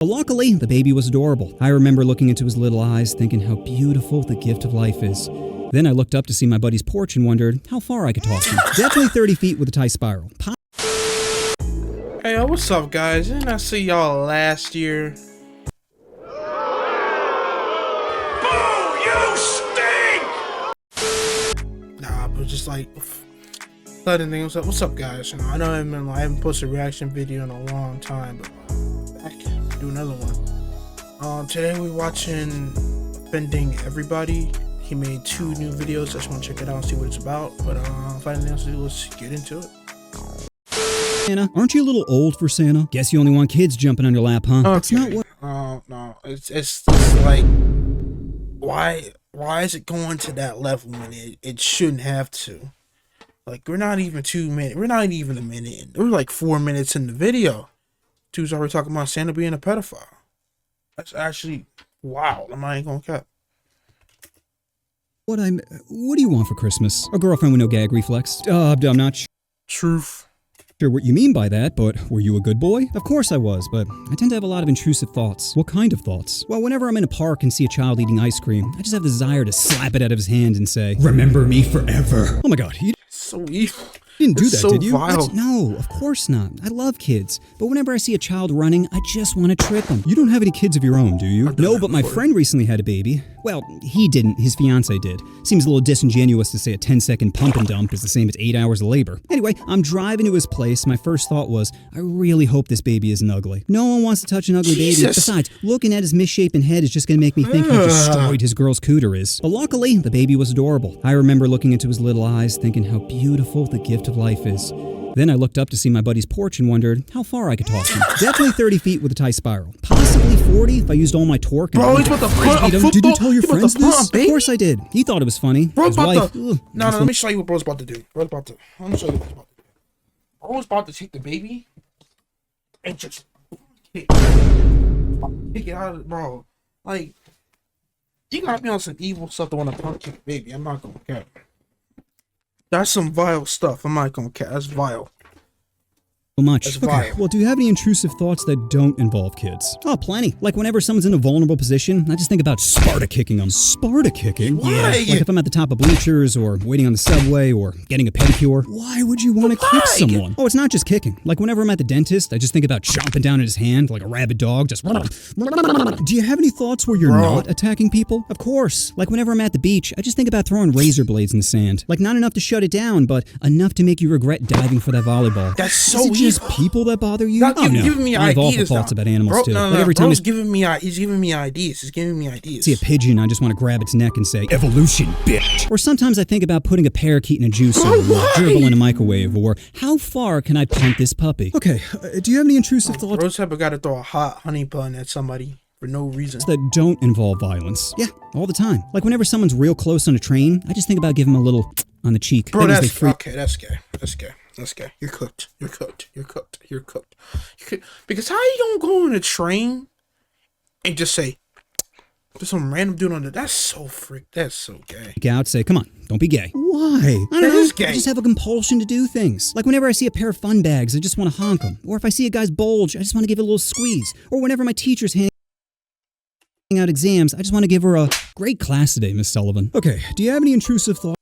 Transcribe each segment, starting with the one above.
But luckily, the baby was adorable. I remember looking into his little eyes, thinking how beautiful the gift of life is. Then I looked up to see my buddy's porch and wondered how far I could toss him. Definitely 30 feet with a tight spiral. Hey, what's up, guys? Didn't I see y'all last year? Boo! You stink! Nah, but just like, letting things up. What's up, guys? You know, I know I haven't posted a reaction video in a long time, but back do another one. Today we're watching Offending Everybody. He made 2 new videos. I just want to check it out and see what it's about. But if I have anything else to do, let's get into it. Santa, aren't you a little old for Santa? Guess you only want kids jumping on your lap, huh? Okay. That's not what. No. It's like, why is it going to that level when it shouldn't have to? Like, we're not even 2 minutes. We're not even a minute in. We're like 4 minutes in the video. Dude's already talking about Santa being a pedophile. That's actually wow. I'm not even gonna cap. What do you want for Christmas? A girlfriend with no gag reflex? I'm not Truth. sure what you mean by that, but were you a good boy? Of course I was, but I tend to have a lot of intrusive thoughts. What kind of thoughts? Well, whenever I'm in a park and see a child eating ice cream, I just have the desire to slap it out of his hand and say, "Remember me forever." Oh my god, you So evil. didn't do that, so did you? vile. No, of course not. I love kids, but whenever I see a child running, I just want to trip him. You don't have any kids of your own, do you? No, but my friend recently had a baby. Well, he didn't. His fiance did. Seems a little disingenuous to say a 10-second pump and dump is the same as 8 hours of labor. Anyway, I'm driving to his place. My first thought was, I really hope this baby isn't ugly. No one wants to touch an ugly baby. Besides, looking at his misshapen head is just going to make me think how destroyed his girl's cooter is. But luckily, the baby was adorable. I remember looking into his little eyes, thinking how beautiful the gift of life is. Then I looked up to see my buddy's porch and wondered how far I could toss him. Definitely 30 feet with a tight spiral. Possibly 40 if I used all my torque. Bro, he's about to punt a football. Did you tell your friends this? Baby? Of course I did. He thought it was funny. Bro's His about wife, to. No, let me show you what bro's about to do. Let me show you what he's about to do. Bro's about to take the baby and just kick it out of it, bro. Like, you gotta be on some evil stuff to want to punk kick a baby. I'm not gonna care. That's some vile stuff. I'm not gonna care. That's vile. much. That's Okay, vile. well, do you have any intrusive thoughts that don't involve kids? Oh, plenty. Like whenever someone's in a vulnerable position, I just think about Sparta kicking them. Sparta kicking? Why? Yeah, like if I'm at the top of bleachers or waiting on the subway or getting a pedicure. Why would you want to kick someone? Oh, it's not just kicking. Like whenever I'm at the dentist, I just think about chomping down at his hand like a rabid dog, just... Do you have any thoughts where you're not attacking people? Of course. Like whenever I'm at the beach, I just think about throwing razor blades in the sand. Like not enough to shut it down, but enough to make you regret diving for that volleyball. That's so Is it just evil. people that bother you? Not Oh no, giving me I have awful ideas thoughts now. about animals Bro, too. no, Like every time he's giving me ideas. He's giving me ideas. I see a pigeon, I just want to grab its neck and say, "Evolution, bitch." Or sometimes I think about putting a parakeet in a juicer, or gerbil in a microwave, or how far can I punt this puppy? Okay, do you have any intrusive thoughts Bro's ever got to throw a hot honey bun at somebody for no reason. that don't involve violence? Yeah, all the time. Like whenever someone's real close on a train, I just think about giving them a little on the cheek. Bro, Then as they that's freak- okay. That's gay. That's gay. That's gay. You're cooked. You're cooked. You're cooked. You're cooked. Because how you gonna go on a train and just say to some random dude on the? That's so That's so gay. out, say, "Come on, don't be gay." Why? I don't That know. is gay. I just have a compulsion to do things. Like whenever I see a pair of fun bags, I just want to honk them. Or if I see a guy's bulge, I just want to give it a little squeeze. Or whenever my teacher's handing out exams, I just want to give her a "Great class today, Miss Sullivan." Okay, do you have any intrusive thoughts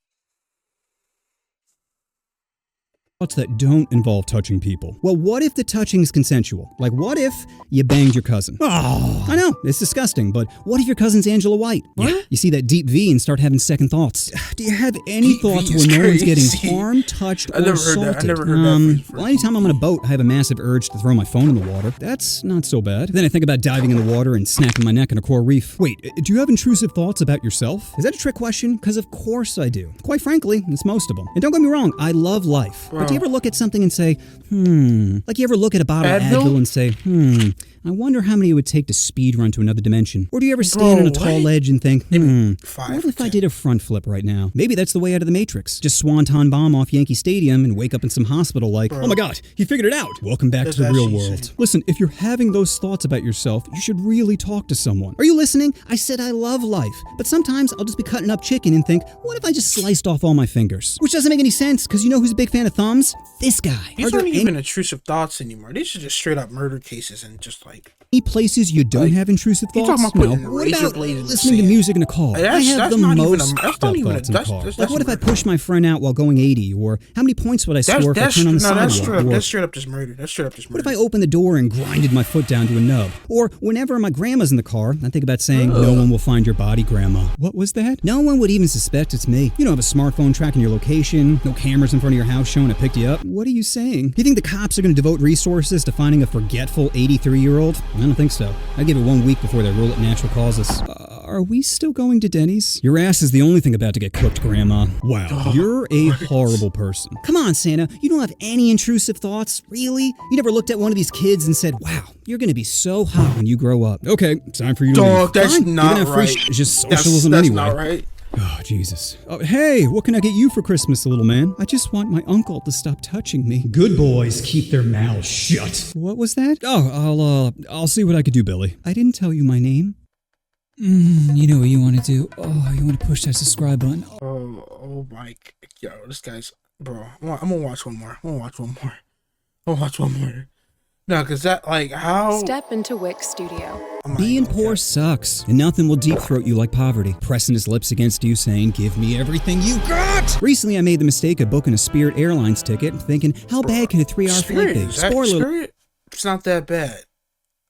that don't involve touching people? Well, what if the touching is consensual? Like, what if you banged your cousin? Oh, I know, it's disgusting, but what if your cousin's Angela White? What? Yeah, you see that deep V and start having second thoughts. Do you have any Deep V thoughts is where no one's crazy. getting harmed, touched, I or never heard assaulted? that. I never heard that phrase before. Well, anytime I'm on a boat, I have a massive urge to throw my phone in the water. That's not so bad. Then I think about diving in the water and snapping my neck on a coral reef. Wait, do you have intrusive thoughts about yourself? Is that a trick question? Because of course I do. Quite frankly, it's most of them. And don't get me wrong, I love life. But do you ever look at something and say, like you ever look at a bottle of Advil? Advil and say, I wonder how many it would take to speed run to another dimension. Or do you ever stand on a tall ledge and think, what if I did a front flip right now? Maybe that's the way out of the Matrix. Just swanton bomb off Yankee Stadium and wake up in some hospital like, oh my god, he figured it out. Welcome back to the real world. Listen, if you're having those thoughts about yourself, you should really talk to someone. Are you listening? I said I love life. But sometimes I'll just be cutting up chicken and think, what if I just sliced off all my fingers? Which doesn't make any sense, because you know who's a big fan of thumbs? This guy. These aren't even intrusive thoughts anymore. These are just straight up murder cases and just like Any places you don't have intrusive You thoughts? talking about putting What razor about blades in the listening to sand? music in a car? Hey, I have the not even most a- that's fucked not up even a- thoughts in the that's- car. that's Like, what if I murder. push my friend out while going 80? Or how many points would I score if I turn on the sidewalk? That's Or straight up just murder. That's straight up just what murder. if I opened the door and grinded my foot down to a nub? Or whenever my grandma's in the car, I think about saying, no one will find your body, Grandma. What was that? No one would even suspect it's me. You don't have a smartphone tracking your location, no cameras in front of your house showing I picked you up. What are you saying? You think the cops are going to devote resources to finding a forgetful 83-year-old? I don't think so. I give it 1 week before they rule it natural causes. Are we still going to Denny's? Your ass is the only thing about to get cooked, Grandma. Wow, you're a horrible person. Come on, Santa. You don't have any intrusive thoughts? Really? You never looked at one of these kids and said, wow, you're going to be so hot when you grow up. Okay, time for you to leave. Dog, that's Fine, not you're gonna have free right. It's just socialism That's anyway. not right. Oh, Jesus. Oh, hey, what can I get you for Christmas, little man? I just want my uncle to stop touching me. Good boys keep their mouths shut. What was that? Oh, I'll see what I could do, Billy. I didn't tell you my name. You know what you want to do. Oh, you want to push that subscribe button. Oh my, yo, this guy's, bro. I'm gonna watch one more. I'm gonna watch one more. No, cause that, like, how? Step into Wix Studio. Being poor sucks, and nothing will deep throat you like poverty. Pressing his lips against you, saying, give me everything you got! Recently, I made the mistake of booking a Spirit Airlines ticket, thinking, how bad can a 3-hour flight be? Spirit, it's not that bad.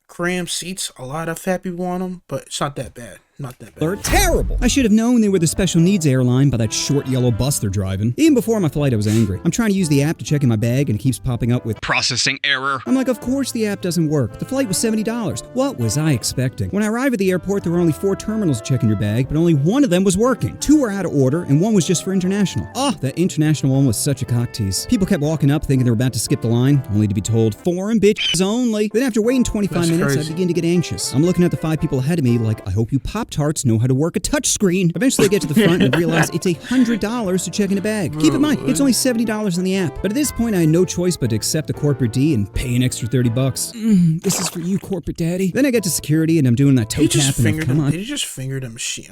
Cram seats, a lot of fat people on them, but it's not that bad. Not that bad. They're terrible. I should have known they were the special needs airline by that short yellow bus they're driving. Even before my flight, I was angry. I'm trying to use the app to check in my bag and it keeps popping up with processing error. I'm like, of course the app doesn't work. The flight was $70. What was I expecting? When I arrived at the airport, there were only 4 terminals to check in your bag, but only one of them was working. 2 were out of order and 1 was just for international. Oh, that international one was such a cock tease. People kept walking up thinking they were about to skip the line, only to be told, foreign bitches only. Then after waiting 25 That's minutes, crazy. I begin to get anxious. I'm looking at the 5 people ahead of me like, I hope you Pop-Tarts know how to work a touchscreen. Eventually I get to the front and realize it's $100 to check in a bag. Keep in mind, it's only $70 on the app. But at this point I had no choice but to accept the corporate D and pay an extra $30. This is for you, corporate daddy. Then I get to security and I'm doing that toe He just tap and fingered come him. on. Did he just finger the machine?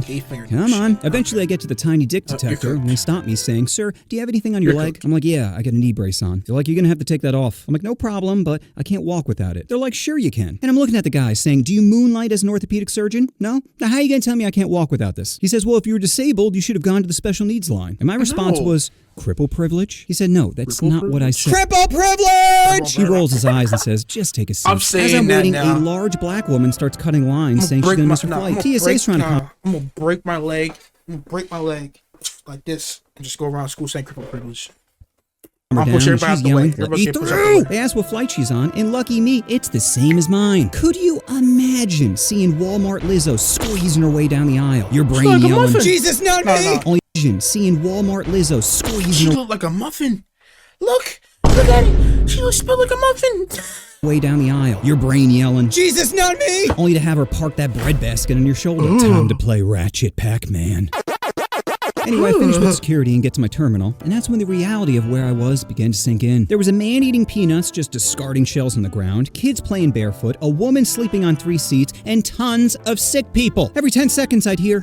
He fingered the Come machine. on. Eventually I get to the tiny dick detector and they stop me saying, sir, do you have anything on your You're leg? cooked. I'm like, yeah, I got a knee brace on. They're like, you're gonna have to take that off. I'm like, no problem, but I can't walk without it. They're like, sure you can. And I'm looking at the guy saying, do you moonlight as an orthopedic surgeon? No? Now how are you gonna tell me I can't walk without this? He says, well, if you were disabled, you should have gone to the special needs line. And my response No. was, cripple privilege? He said, no, that's Cripple not what I said. privilege? Cripple privilege! He privilege. rolls his eyes and says, just take a seat. I'm As saying I'm that waiting, now. a large black woman starts cutting lines saying she's gonna miss her flight. TSA's trying to come. I'm gonna break my leg. I'm gonna break my leg like this and just go around school saying cripple privilege. Her I'll down, push and everybody she's out the way. yelling, Everybody "Let me get pushed out through!" the way. They ask what flight she's on, and lucky me, it's the same as mine. Could you imagine seeing Walmart Lizzo squeezing her way down the aisle? Your brain like a yelling, muffin. Jesus, not No, me! no. Only imagine seeing Walmart Lizzo She squeezing her looked like a muffin. Look at it. She looks spelled like a muffin. way down the aisle. Your brain yelling, Jesus, not me! Only to have her park that bread basket on your shoulder. Time to play Ratchet Pac-Man. Anyway, I finished with security and get to my terminal, and that's when the reality of where I was began to sink in. There was a man eating peanuts, just discarding shells on the ground, kids playing barefoot, a woman sleeping on 3 seats, and tons of sick people. Every 10 seconds I'd hear.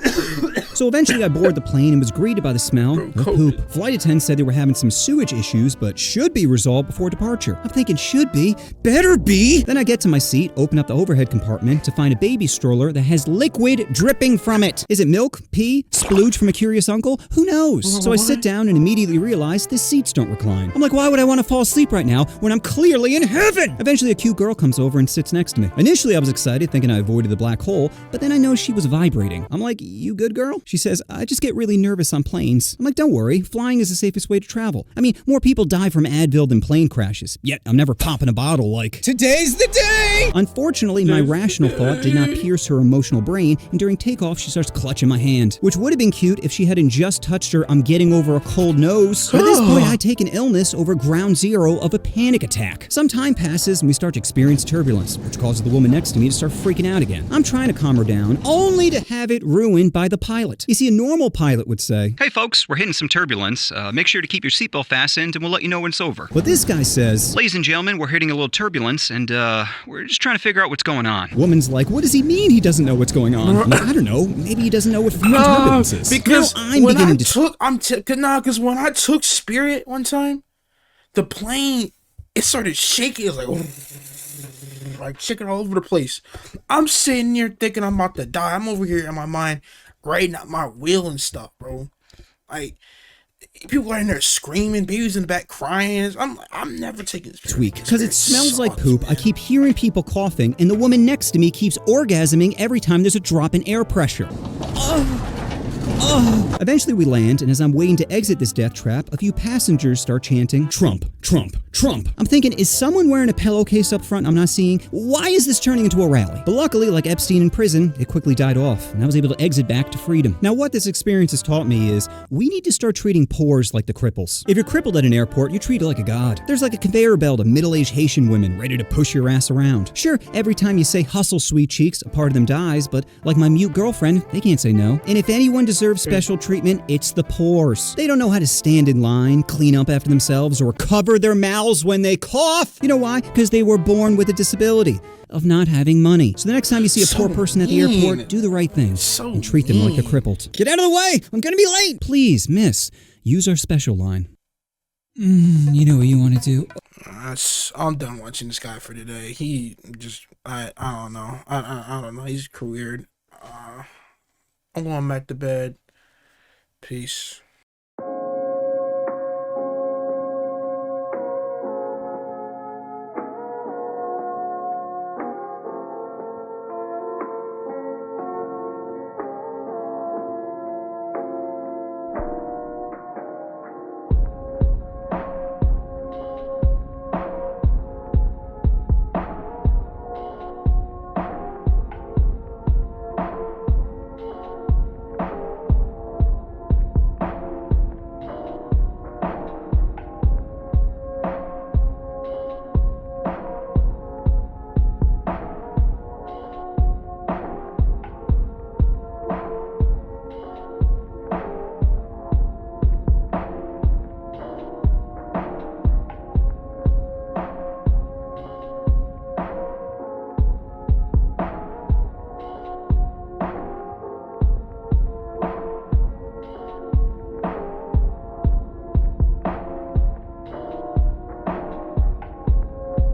So eventually I boarded the plane and was greeted by the smell of poop. Flight attendants said they were having some sewage issues, but should be resolved before departure. I'm thinking, should be? Better be! Then I get to my seat, open up the overhead compartment to find a baby stroller that has liquid dripping from it. Is it milk, pee, splooge from a curious uncle? Who knows? So I sit down and immediately realize the seats don't recline. I'm like, why would I want to fall asleep right now when I'm clearly in heaven? Eventually a cute girl comes over and sits next to me. Initially I was excited, thinking I avoided the black hole, but then I noticed she was vibrating. I'm like, you good girl? She says, I just get really nervous on planes. I'm like, don't worry, flying is the safest way to travel. I mean, more people die from Advil than plane crashes. Yet I'm never popping a bottle like, today's the day! Unfortunately, my rational thought did not pierce her emotional brain, and during takeoff she starts clutching my hand. Which would have been cute if she hadn't just touched her I'm getting over a cold nose. But at this point I take an illness over ground zero of a panic attack. Some time passes and we start to experience turbulence, which causes the woman next to me to start freaking out again. I'm trying to calm her down, only to have it ruined by the pilot. You see, a normal pilot would say, hey folks, we're hitting some turbulence. Make sure to keep your seatbelt fastened and we'll let you know when it's over. But this guy says, ladies and gentlemen, we're hitting a little turbulence and we're just trying to figure out what's going on. Woman's like, what does he mean he doesn't know what's going on? I'm like, I don't know. Maybe he doesn't know what turbulence is. Because now I'm when beginning I to took, because when I took Spirit one time, the plane, it started shaking. It was like, like chicken all over the place. I'm sitting here thinking I'm about to die. I'm over here in my mind grading out my wheel and stuff, bro. Like, people are in there screaming, babies in the back crying. I'm never taking this Week because it smells like sucks, poop. man. I keep hearing people coughing, and the woman next to me keeps orgasming every time there's a drop in air pressure. Eventually we land, and as I'm waiting to exit this death trap, a few passengers start chanting, "Trump, Trump, Trump." I'm thinking, is someone wearing a pillowcase up front I'm not seeing? Why is this turning into a rally? But luckily, like Epstein in prison, it quickly died off, and I was able to exit back to freedom. Now what this experience has taught me is, we need to start treating pores like the cripples. If you're crippled at an airport, you treat it like a god. There's like a conveyor belt of middle-aged Haitian women ready to push your ass around. Sure, every time you say "hustle, sweet cheeks," a part of them dies, but like my mute girlfriend, they can't say no. And if anyone deserves special treatment, it's the pores. They don't know how to stand in line, clean up after themselves, or cover their mouths when they cough. You know why? Because they were born with a disability of not having money. So the next time you see a poor person at the airport, do the right thing and treat them like they're crippled. Get out of the way! I'm gonna be late! Please, miss, use our special line. You know what you want to do? I'm done watching this guy for today. He just, I don't know. I don't know. He's weird. I'm going back to bed. Peace.